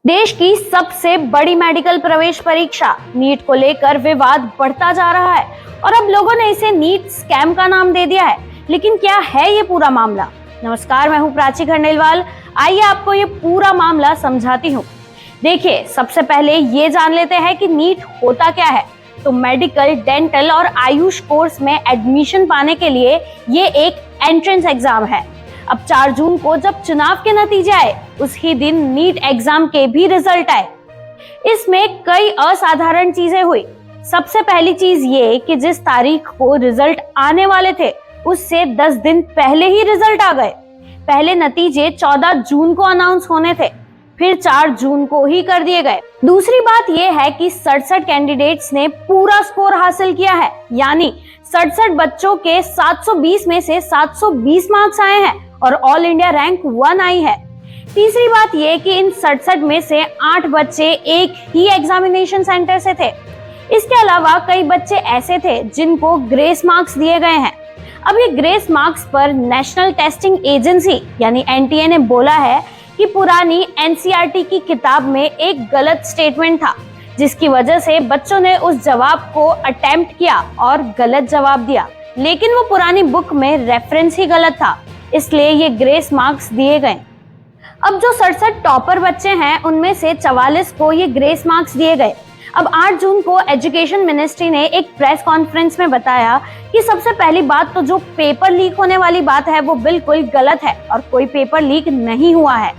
देश की सबसे बड़ी मेडिकल प्रवेश परीक्षा नीट को लेकर विवाद बढ़ता जा रहा है और अब लोगों ने इसे नीट स्कैम का नाम दे दिया है। लेकिन क्या है ये पूरा मामला? नमस्कार, मैं हूं प्राची खंडेलवाल। आइए आपको ये पूरा मामला समझाती हूं। देखिए, सबसे पहले ये जान लेते हैं कि नीट होता क्या है। तो मेडिकल, डेंटल और आयुष कोर्स में एडमिशन पाने के लिए ये एक एंट्रेंस एग्जाम है। अब 4 जून को जब चुनाव के नतीजे आए, उसी दिन नीट एग्जाम के भी रिजल्ट आए। इसमें कई असाधारण चीजें हुई। सबसे पहली चीज ये कि जिस तारीख को रिजल्ट आने वाले थे, उससे 10 दिन पहले ही रिजल्ट आ गए। पहले नतीजे 14 जून को अनाउंस होने थे, फिर 4 जून को ही कर दिए गए। दूसरी बात यह है कि 67 कैंडिडेट्स ने पूरा स्कोर हासिल किया है, यानी 67 बच्चों के 720 में से 720 मार्क्स आए हैं और ऑल इंडिया रैंक 1 आई है। तीसरी बात यह कि इन 67 में से 8 बच्चे एक ही एग्जामिनेशन सेंटर से थे। इसके अलावा कई बच्चे ऐसे थे जिनको ग्रेस मार्क्स दिए गए हैं। अब ये ग्रेस मार्क्स पर नेशनल टेस्टिंग एजेंसी यानी एनटीए ने बोला है कि पुरानी एनसीईआरटी की किताब में एक गलत स्टेटमेंट था, जिसकी वजह से बच्चों ने उस जवाब को अटेम्प्ट किया और गलत जवाब दिया, लेकिन वो पुरानी बुक में रेफरेंस ही गलत था, इसलिए ये ग्रेस मार्क्स दिए गए। अब जो 67 टॉपर बच्चे हैं, उनमें से 44 को ये ग्रेस मार्क्स दिए गए। अब 8 जून को एजुकेशन मिनिस्ट्री ने एक प्रेस कॉन्फ्रेंस में बताया कि सबसे पहली बात तो जो पेपर लीक होने वाली बात है वो बिल्कुल गलत है और कोई पेपर लीक नहीं हुआ है।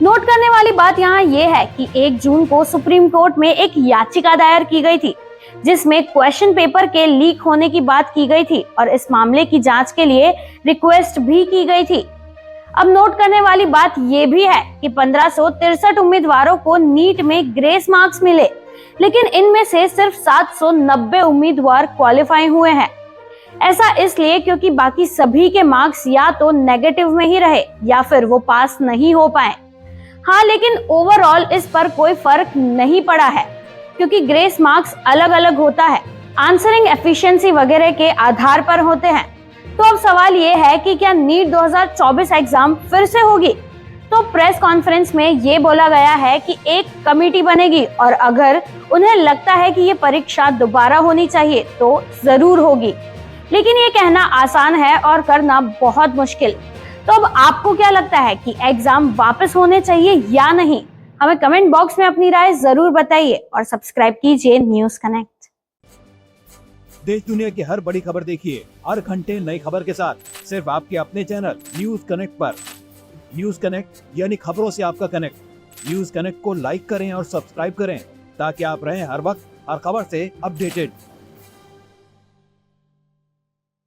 नोट करने वाली बात यहाँ ये है कि 1 जून को सुप्रीम कोर्ट में एक याचिका दायर की गई थी, जिसमें क्वेश्चन पेपर के लीक होने की बात की गई थी और इस मामले की जांच के लिए रिक्वेस्ट भी की गई थी। अब नोट करने वाली बात ये भी है कि 1563 उम्मीदवारों को नीट में ग्रेस मार्क्स मिले, लेकिन इनमें से सिर्फ 790 उम्मीदवार क्वालिफाई हुए हैं। ऐसा इसलिए क्योंकि बाकी सभी के मार्क्स या तो नेगेटिव में ही रहे या फिर वो पास नहीं हो पाए। हाँ, लेकिन ओवरऑल इस पर कोई फर्क नहीं पड़ा है, क्योंकि ग्रेस मार्क्स अलग अलग होता है, आंसरिंग एफिशिएंसी वगैरह के आधार पर होते हैं। तो अब सवाल ये है कि क्या नीट 2024 एग्जाम फिर से होगी? तो प्रेस कॉन्फ्रेंस में ये बोला गया है कि एक कमेटी बनेगी और अगर उन्हें लगता है कि ये परीक्षा दोबारा होनी चाहिए तो जरूर होगी। लेकिन ये कहना आसान है और करना बहुत मुश्किल। तो अब आपको क्या लगता है कि एग्जाम वापस होने चाहिए या नहीं? हमें कमेंट बॉक्स में अपनी राय जरूर बताइए और सब्सक्राइब कीजिए न्यूज कनेक्ट। देश दुनिया की हर बड़ी खबर देखिए हर घंटे नई खबर के साथ, सिर्फ आपके अपने चैनल न्यूज कनेक्ट पर। न्यूज कनेक्ट यानी खबरों से आपका कनेक्ट। न्यूज कनेक्ट को लाइक करें और सब्सक्राइब करें ताकि आप रहें हर वक्त हर खबर से अपडेटेड।